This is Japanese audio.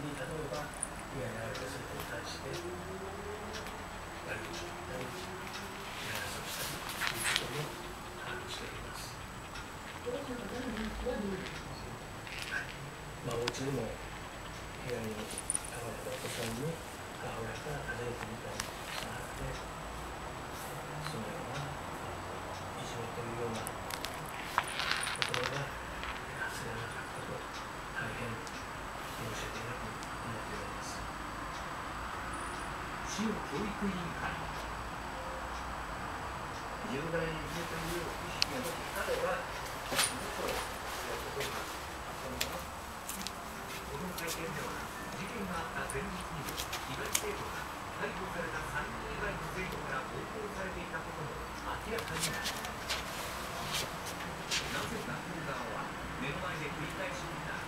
に例えば被害に遭われた生徒に対して悪口を言ったり嫌なさをしたりということも把握しております。お家にも被害に遭われたお子さんに母親から訪ねてみたりしたはずで、そのようないじめというようなところが発せられなかったと大変申し訳なく思っております。市の教育委員会、重大いじめという意識がもしあれば、もっとやることがあったのかな。この会見では事件があった前日にも被害生徒が逮捕された3人以外の生徒から暴行されていたことも明らかになりました。なぜ学校側は目の前で繰り返し見た